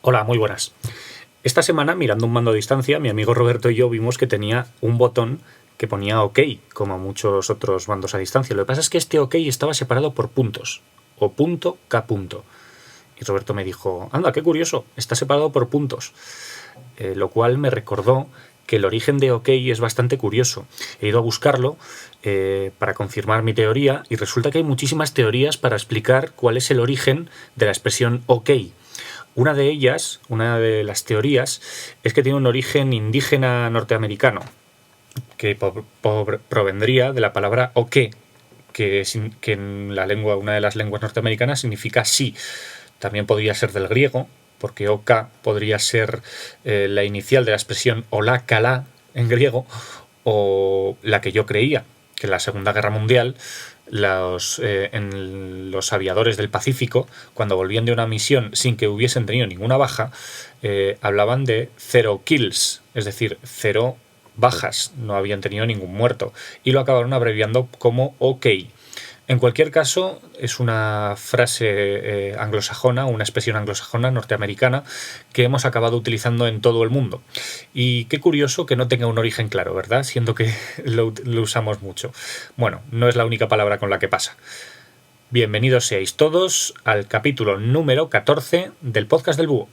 Hola, muy buenas. Esta semana, mirando un mando a distancia, mi amigo Roberto y yo vimos que tenía un botón que ponía OK, como muchos otros mandos a distancia. Lo que pasa es que este OK estaba separado por puntos, o punto K punto. Y Roberto me dijo, anda, qué curioso, está separado por puntos. Lo cual me recordó que el origen de OK es bastante curioso. He ido a buscarlo para confirmar mi teoría y resulta que hay muchísimas teorías para explicar cuál es el origen de la expresión OK. Una de ellas, una de las teorías, es que tiene un origen indígena norteamericano, que provendría de la palabra oque, que en la lengua, una de las lenguas norteamericanas, significa sí. También podría ser del griego, porque oka podría ser la inicial de la expresión hola kala en griego, o la que yo creía, que en la Segunda Guerra Mundial en los aviadores del Pacífico, cuando volvían de una misión sin que hubiesen tenido ninguna baja, hablaban de zero kills, es decir, cero bajas, no habían tenido ningún muerto, y lo acabaron abreviando como OK. En cualquier caso, es una frase anglosajona, una expresión anglosajona norteamericana que hemos acabado utilizando en todo el mundo. Y qué curioso que no tenga un origen claro, ¿verdad? Siendo que lo usamos mucho. Bueno, no es la única palabra con la que pasa. Bienvenidos seáis todos al capítulo número 14 del podcast del Búho.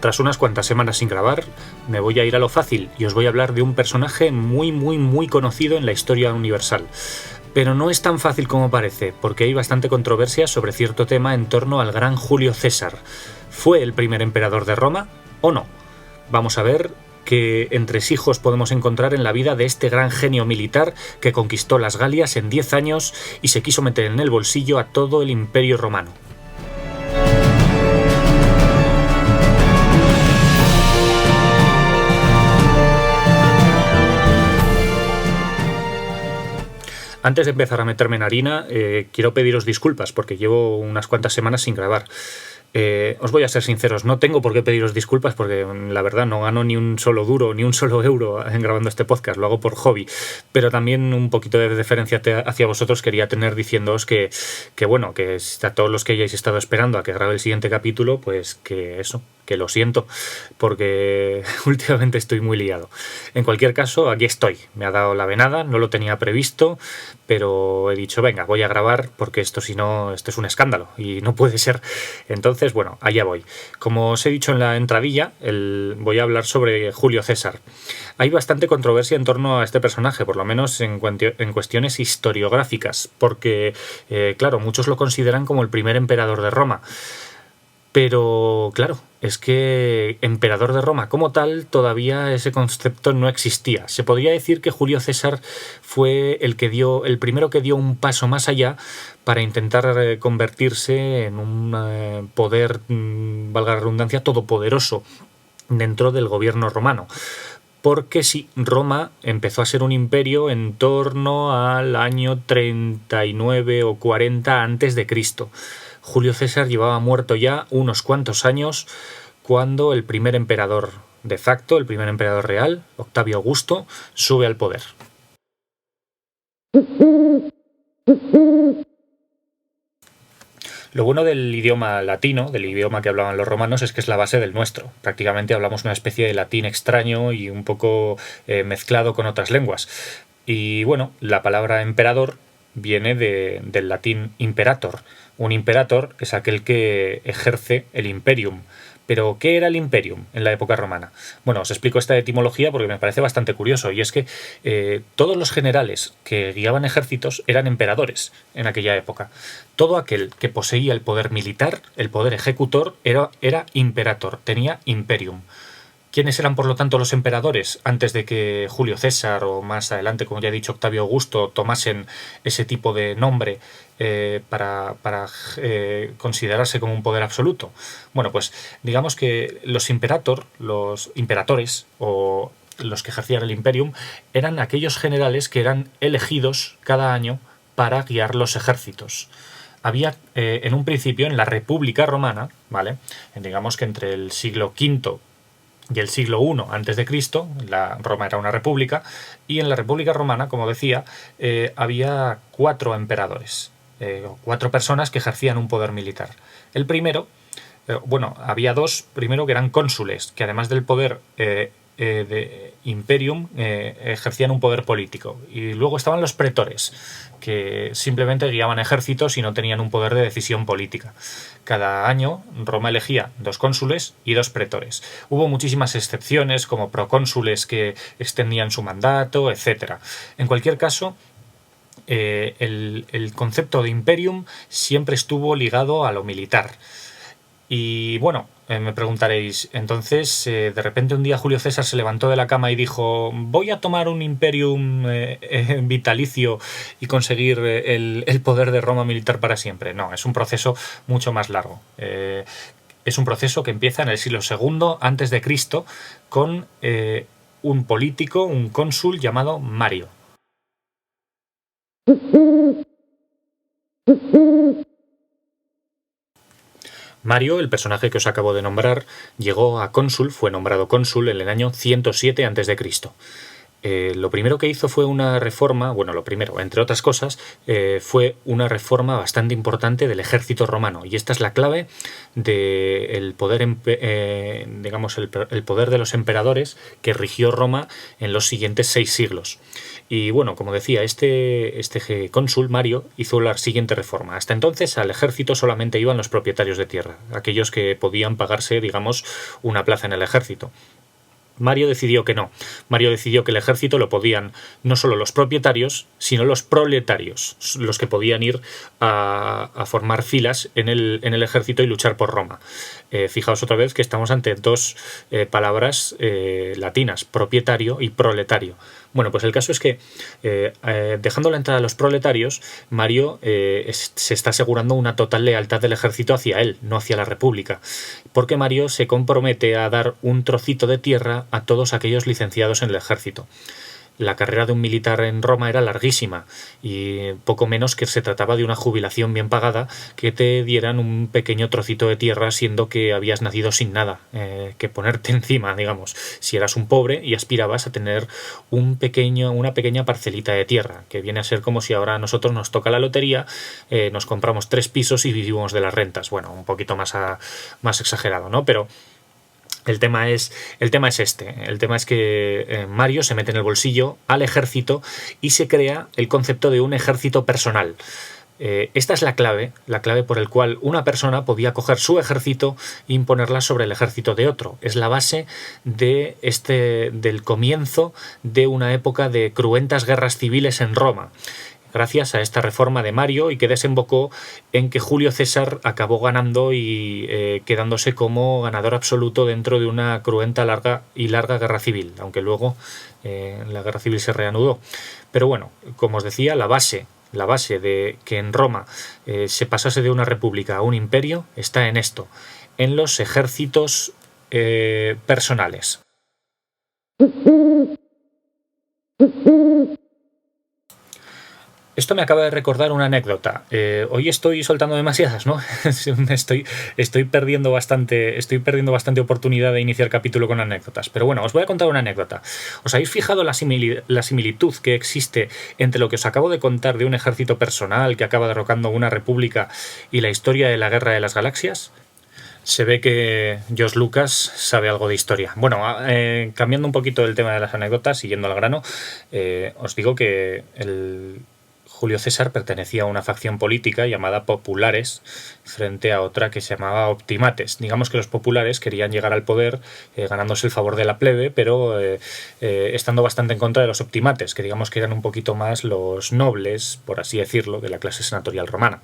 Tras unas cuantas semanas sin grabar, me voy a ir a lo fácil y os voy a hablar de un personaje muy conocido en la historia universal. Pero no es tan fácil como parece, porque hay bastante controversia sobre cierto tema en torno al gran Julio César. ¿Fue el primer emperador de Roma o no? Vamos a ver qué entresijos podemos encontrar en la vida de este gran genio militar que conquistó las Galias en 10 años y se quiso meter en el bolsillo a todo el Imperio Romano. Antes de empezar a meterme en harina, quiero pediros disculpas porque llevo unas cuantas semanas sin grabar. Os voy a ser sinceros, no tengo por qué pediros disculpas porque la verdad no gano ni un solo duro, ni un solo euro en grabando este podcast, lo hago por hobby, pero también un poquito de deferencia hacia vosotros quería tener diciéndoos que bueno, que a todos los que hayáis estado esperando a que grabe el siguiente capítulo, pues que eso, que lo siento, porque últimamente estoy muy liado. En cualquier caso, aquí estoy, me ha dado la venada, no lo tenía previsto, pero he dicho, venga, voy a grabar porque esto si no, esto es un escándalo y no puede ser. Entonces, bueno, allá voy. Como os he dicho en la entradilla, voy a hablar sobre Julio César. Hay bastante controversia en torno a este personaje, por lo menos en cuestiones historiográficas, porque, claro, muchos lo consideran como el primer emperador de Roma. Pero, claro, es que emperador de Roma como tal, todavía ese concepto no existía. Se podría decir que Julio César fue el primero que dio un paso más allá para intentar convertirse en un poder, valga la redundancia, todopoderoso dentro del gobierno romano. Porque sí, Roma empezó a ser un imperio en torno al año 39 o 40 antes de Cristo. Julio César llevaba muerto ya unos cuantos años cuando el primer emperador de facto, el primer emperador real, Octavio Augusto, sube al poder. Lo bueno del idioma latino, del idioma que hablaban los romanos, es que es la base del nuestro. Prácticamente hablamos una especie de latín extraño y un poco mezclado con otras lenguas. Y bueno, la palabra emperador viene del latín imperator. Un imperator es aquel que ejerce el imperium. ¿Pero qué era el imperium en la época romana? Bueno, os explico esta etimología porque me parece bastante curioso, y es que todos los generales que guiaban ejércitos eran emperadores en aquella época. Todo aquel que poseía el poder militar, el poder ejecutor, era imperator, tenía imperium. ¿Quiénes eran, por lo tanto, los emperadores antes de que Julio César o más adelante, como ya he dicho, Octavio Augusto tomasen ese tipo de nombre para considerarse como un poder absoluto? Bueno, pues digamos que los imperatores o los que ejercían el imperium eran aquellos generales que eran elegidos cada año para guiar los ejércitos. Había en un principio en la República Romana, ¿vale? Digamos que entre el siglo V y el siglo I antes de Cristo. Roma era una república, y en la República Romana, como decía, había 4 emperadores, 4 personas que ejercían un poder militar. El primero, había 2 primero que eran cónsules, que además del poder de imperium ejercían un poder político, y luego estaban los pretores, que simplemente guiaban ejércitos y no tenían un poder de decisión política. Cada año Roma elegía 2 cónsules y 2 pretores. Hubo muchísimas excepciones, como procónsules que extendían su mandato, etc. En cualquier caso, el concepto de imperium siempre estuvo ligado a lo militar. Y bueno, me preguntaréis, entonces de repente un día Julio César se levantó de la cama y dijo: voy a tomar un imperium vitalicio y conseguir el poder de Roma militar para siempre. No, es un proceso mucho más largo. Es un proceso que empieza en el siglo II antes de Cristo con un político, un cónsul llamado Mario. Mario, el personaje que os acabo de nombrar, llegó a cónsul, fue nombrado cónsul en el año 107 a.C. Lo primero que hizo fue una reforma, lo primero, entre otras cosas, fue una reforma bastante importante del ejército romano, y esta es la clave del poder, el poder de los emperadores que rigió Roma en los siguientes 6 siglos. Y bueno, como decía, este cónsul Mario hizo la siguiente reforma. Hasta entonces al ejército solamente iban los propietarios de tierra, aquellos que podían pagarse, una plaza en el ejército. Mario decidió que no. Mario decidió que el ejército lo podían no solo los propietarios, sino los proletarios, los que podían ir a formar filas en el ejército y luchar por Roma. Fijaos otra vez que estamos ante 2 palabras latinas, propietario y proletario. Bueno, pues el caso es que, dejando la entrada a los proletarios, Mario se está asegurando una total lealtad del ejército hacia él, no hacia la República, porque Mario se compromete a dar un trocito de tierra a todos aquellos licenciados en el ejército. La carrera de un militar en Roma era larguísima, y poco menos que se trataba de una jubilación bien pagada, que te dieran un pequeño trocito de tierra siendo que habías nacido sin nada que ponerte encima, si eras un pobre y aspirabas a tener una pequeña parcelita de tierra, que viene a ser como si ahora a nosotros nos toca la lotería, nos compramos 3 pisos y vivimos de las rentas. Bueno, un poquito más exagerado, ¿no? Pero el tema es este. El tema es que Mario se mete en el bolsillo al ejército y se crea el concepto de un ejército personal. Esta es la clave por el cual una persona podía coger su ejército e imponerla sobre el ejército de otro. Es la base del comienzo de una época de cruentas guerras civiles en Roma, gracias a esta reforma de Mario, y que desembocó en que Julio César acabó ganando y quedándose como ganador absoluto dentro de una cruenta larga guerra civil, aunque luego la guerra civil se reanudó. Pero bueno, como os decía, la base de que en Roma se pasase de una república a un imperio está en esto, en los ejércitos personales. Esto me acaba de recordar una anécdota. Hoy estoy soltando demasiadas, ¿no? estoy perdiendo bastante oportunidad de iniciar capítulo con anécdotas. Pero bueno, os voy a contar una anécdota. ¿Os habéis fijado la similitud que existe entre lo que os acabo de contar de un ejército personal que acaba derrocando una república y la historia de la Guerra de las Galaxias? Se ve que George Lucas sabe algo de historia. Bueno, cambiando un poquito el tema de las anécdotas y yendo al grano, os digo que Julio César pertenecía a una facción política llamada Populares frente a otra que se llamaba Optimates. Digamos que los populares querían llegar al poder ganándose el favor de la plebe, pero estando bastante en contra de los Optimates, que digamos que eran un poquito más los nobles, por así decirlo, de la clase senatorial romana.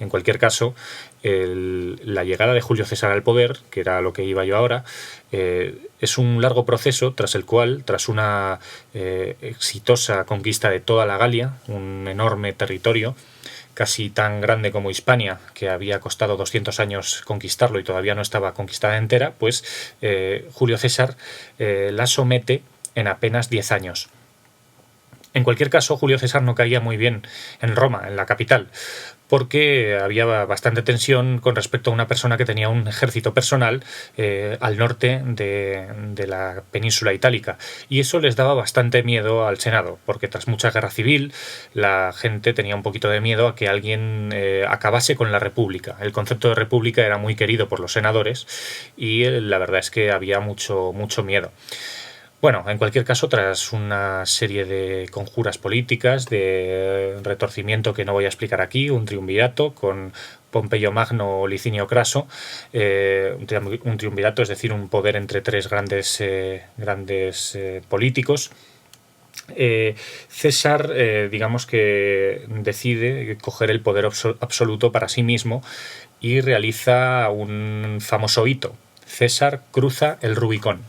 En cualquier caso, la llegada de Julio César al poder, que era lo que iba yo ahora, es un largo proceso tras el cual, tras una exitosa conquista de toda la Galia, un enorme territorio, casi tan grande como Hispania, que había costado 200 años conquistarlo y todavía no estaba conquistada entera, pues Julio César la somete en apenas 10 años. En cualquier caso, Julio César no caía muy bien en Roma, en la capital, porque había bastante tensión con respecto a una persona que tenía un ejército personal al norte de la península itálica. Y eso les daba bastante miedo al Senado, porque tras mucha guerra civil, la gente tenía un poquito de miedo a que alguien acabase con la república. El concepto de república era muy querido por los senadores y la verdad es que había mucho miedo. Bueno, en cualquier caso, tras una serie de conjuras políticas, de retorcimiento que no voy a explicar aquí, un triunvirato con Pompeyo Magno, Licinio Craso, un triunvirato, es decir, un poder entre tres grandes políticos. César, digamos que decide coger el poder absoluto para sí mismo y realiza un famoso hito. César cruza el Rubicón.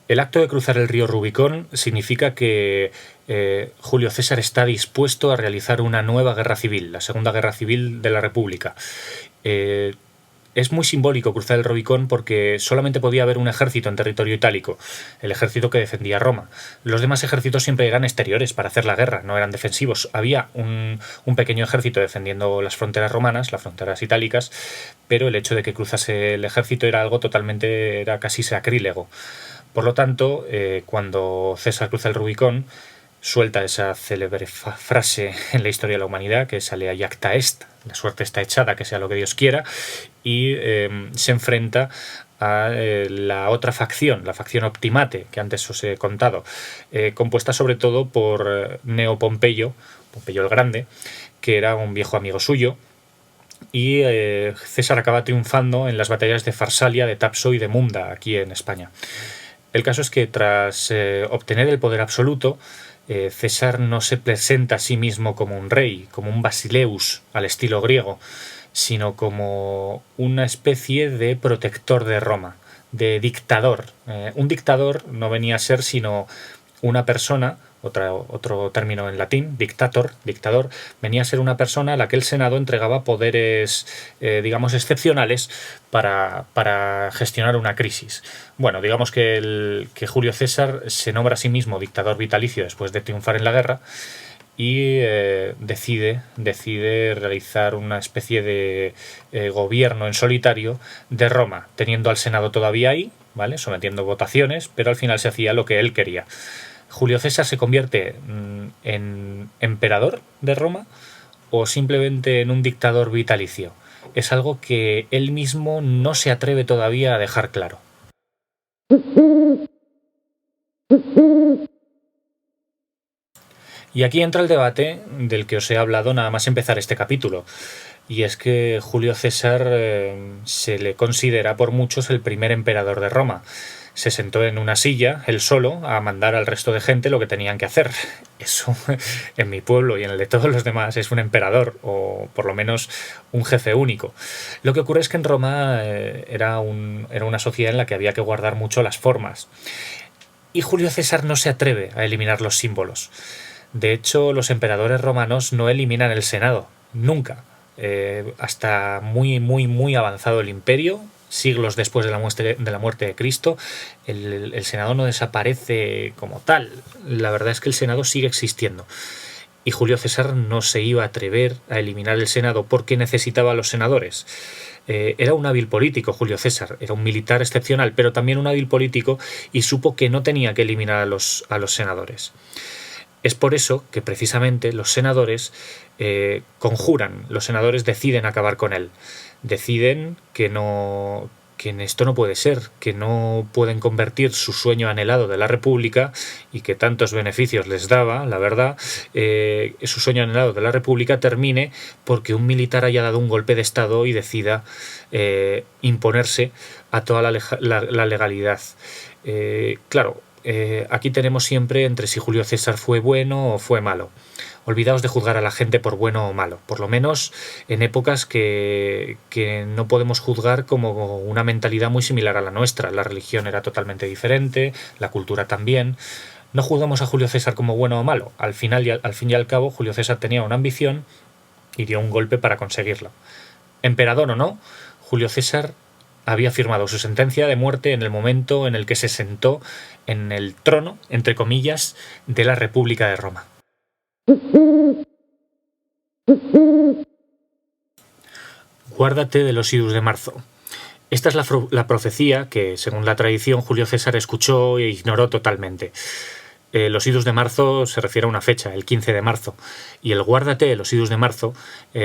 El acto de cruzar el río Rubicón significa que Julio César está dispuesto a realizar una nueva guerra civil, la Segunda Guerra Civil de la República. Es muy simbólico cruzar el Rubicón porque solamente podía haber un ejército en territorio itálico, el ejército que defendía Roma. Los demás ejércitos siempre eran exteriores para hacer la guerra, no eran defensivos. Había un pequeño ejército defendiendo las fronteras romanas, las fronteras itálicas, pero el hecho de que cruzase el ejército era casi sacrílego. Por lo tanto, cuando César cruza el Rubicón, suelta esa célebre frase en la historia de la humanidad, que sale a Iacta est, la suerte está echada, que sea lo que Dios quiera, y se enfrenta a la otra facción, la facción Optimate, que antes os he contado, compuesta sobre todo por Neo Pompeyo, Pompeyo el Grande, que era un viejo amigo suyo, y César acaba triunfando en las batallas de Farsalia, de Tapso y de Munda, aquí en España. El caso es que tras obtener el poder absoluto, César no se presenta a sí mismo como un rey, como un basileus al estilo griego, sino como una especie de protector de Roma, de dictador. Un dictador no venía a ser sino una persona, otro término en latín, dictador, venía a ser una persona a la que el Senado entregaba poderes, digamos, excepcionales para gestionar una crisis. Bueno, digamos que Julio César se nombra a sí mismo dictador vitalicio después de triunfar en la guerra y decide realizar una especie de gobierno en solitario de Roma, teniendo al Senado todavía ahí, ¿vale?, sometiendo votaciones, pero al final se hacía lo que él quería. ¿Julio César se convierte en emperador de Roma o simplemente en un dictador vitalicio? Es algo que él mismo no se atreve todavía a dejar claro. Y aquí entra el debate del que os he hablado nada más empezar este capítulo. Y es que Julio César se le considera por muchos el primer emperador de Roma. Se sentó en una silla, él solo, a mandar al resto de gente lo que tenían que hacer. Eso, en mi pueblo y en el de todos los demás, es un emperador, o por lo menos un jefe único. Lo que ocurre es que en Roma era una sociedad en la que había que guardar mucho las formas. Y Julio César no se atreve a eliminar los símbolos. De hecho, los emperadores romanos no eliminan el Senado, nunca. Hasta muy avanzado el imperio, siglos después de la muerte de Cristo, el Senado no desaparece como tal. La verdad es que el Senado sigue existiendo. Y Julio César no se iba a atrever a eliminar el Senado porque necesitaba a los senadores. Era un hábil político Julio César, era un militar excepcional, pero también un hábil político y supo que no tenía que eliminar a los senadores. Es por eso que precisamente los senadores conjuran, los senadores deciden acabar con él. Deciden que esto no puede ser, que no pueden convertir su sueño anhelado de la República y que tantos beneficios les daba, la verdad, su sueño anhelado de la República termine porque un militar haya dado un golpe de Estado y decida imponerse a toda la legalidad. Claro, aquí tenemos siempre entre si Julio César fue bueno o fue malo. Olvidaos de juzgar a la gente por bueno o malo, por lo menos en épocas que no podemos juzgar como una mentalidad muy similar a la nuestra. La religión era totalmente diferente, la cultura también. No juzgamos a Julio César como bueno o malo. Al fin y al cabo, Julio César tenía una ambición y dio un golpe para conseguirlo. Emperador o no, Julio César había firmado su sentencia de muerte en el momento en el que se sentó en el trono, entre comillas, de la República de Roma. Guárdate de los idus de marzo. Esta es la profecía que, según la tradición, Julio César escuchó e ignoró totalmente. Los idus de marzo se refiere a una fecha, el 15 de marzo, y el guárdate de los idus de marzo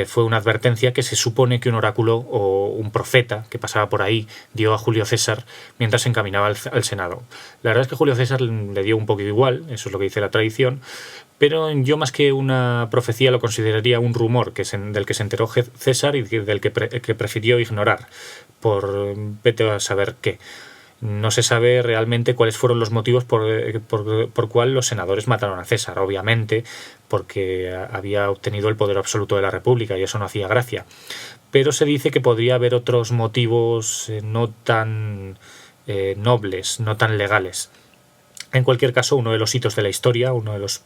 fue una advertencia que se supone que un oráculo o un profeta que pasaba por ahí dio a Julio César mientras se encaminaba al Senado. La verdad es que Julio César le dio un poquito igual, eso es lo que dice la tradición, pero yo más que una profecía lo consideraría un rumor del que se enteró César y del que prefirió ignorar, por vete a saber qué. No se sabe realmente cuáles fueron los motivos por cual los senadores mataron a César. Obviamente porque había obtenido el poder absoluto de la República y eso no hacía gracia. Pero se dice que podría haber otros motivos no tan nobles, no tan legales. En cualquier caso, uno de los hitos de la historia, uno de los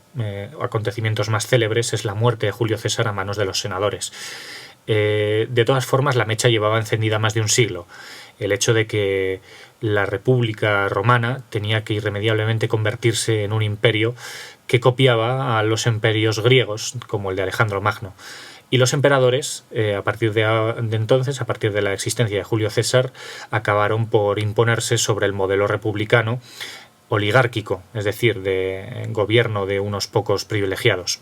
acontecimientos más célebres es la muerte de Julio César a manos de los senadores. De todas formas, la mecha llevaba encendida más de un siglo. El hecho de que la República Romana tenía que irremediablemente convertirse en un imperio que copiaba a los imperios griegos, como el de Alejandro Magno. Y los emperadores, a partir de entonces, a partir de la existencia de Julio César, acabaron por imponerse sobre el modelo republicano oligárquico, es decir, de gobierno de unos pocos privilegiados.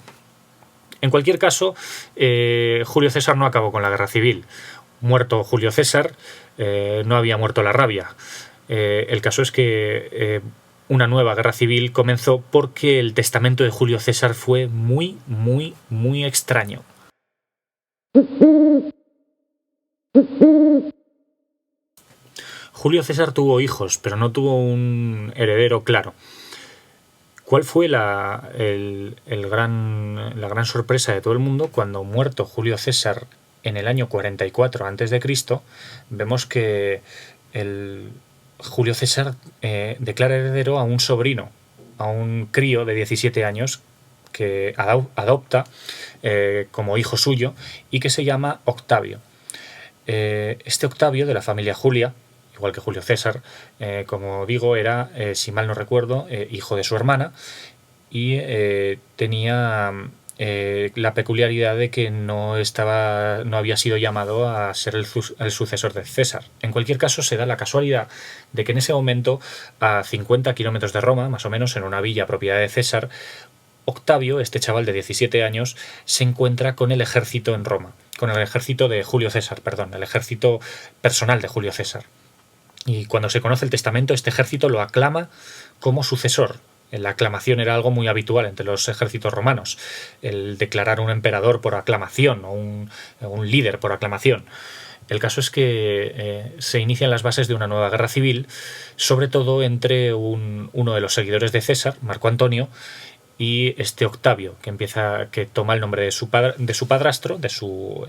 En cualquier caso, Julio César no acabó con la guerra civil. Muerto Julio César, no había muerto la rabia. El caso es que una nueva guerra civil comenzó porque el testamento de Julio César fue muy, muy, muy extraño. Julio César tuvo hijos, pero no tuvo un heredero claro. ¿Cuál fue la gran sorpresa de todo el mundo cuando, muerto Julio César en el año 44 a.C., vemos que Julio César declara heredero a un sobrino, a un crío de 17 años que adopta como hijo suyo y que se llama Octavio. Este Octavio, de la familia Julia, igual que Julio César, como digo, era, si mal no recuerdo, hijo de su hermana y tenía la peculiaridad de que no había sido llamado a ser el sucesor de César. En cualquier caso, se da la casualidad de que en ese momento, a 50 kilómetros de Roma, más o menos, en una villa propiedad de César, Octavio, este chaval de 17 años, se encuentra con el ejército en Roma, con el ejército de Julio César, perdón, el ejército personal de Julio César. Y cuando se conoce el testamento, este ejército lo aclama como sucesor. La aclamación era algo muy habitual entre los ejércitos romanos, el declarar un emperador por aclamación o un líder por aclamación. El caso es que se inician las bases de una nueva guerra civil, sobre todo entre uno de los seguidores de César, Marco Antonio, y este Octavio, que toma el nombre de su padrastro, de su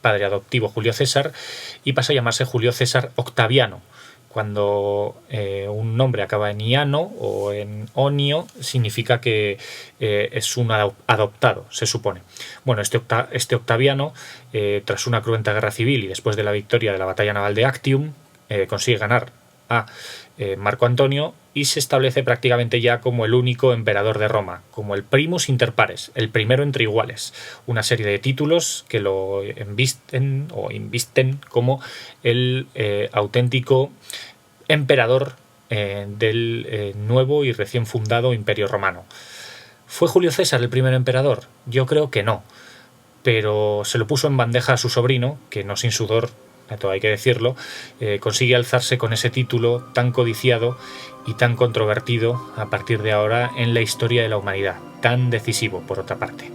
padre adoptivo Julio César, y pasa a llamarse Julio César Octaviano. Cuando un nombre acaba en iano o en onio, significa que es un adoptado, se supone. Bueno, este Octaviano, tras una cruenta guerra civil y después de la victoria de la batalla naval de Actium, consigue ganar a Marco Antonio y se establece prácticamente ya como el único emperador de Roma, como el primus inter pares, el primero entre iguales, una serie de títulos que lo invisten como el auténtico emperador del nuevo y recién fundado Imperio Romano. ¿Fue Julio César el primer emperador? Yo creo que no, pero se lo puso en bandeja a su sobrino, que no sin sudor, todo hay que decirlo, consigue alzarse con ese título tan codiciado y tan controvertido a partir de ahora en la historia de la humanidad, tan decisivo por otra parte.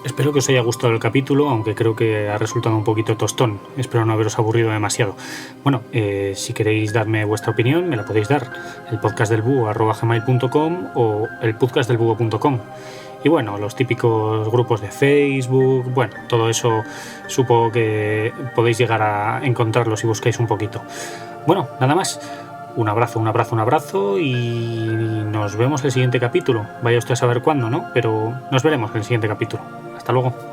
Espero que os haya gustado el capítulo, aunque creo que ha resultado un poquito tostón. Espero no haberos aburrido demasiado. Bueno, si queréis darme vuestra opinión, me la podéis dar. El podcastdelbúho@gmail.com o el podcastdelbúho.com. Y bueno, los típicos grupos de Facebook, bueno, todo eso supongo que podéis llegar a encontrarlo si buscáis un poquito. Bueno, nada más. Un abrazo y nos vemos en el siguiente capítulo. Vaya usted a saber cuándo, ¿no? Pero nos veremos en el siguiente capítulo. Hasta luego.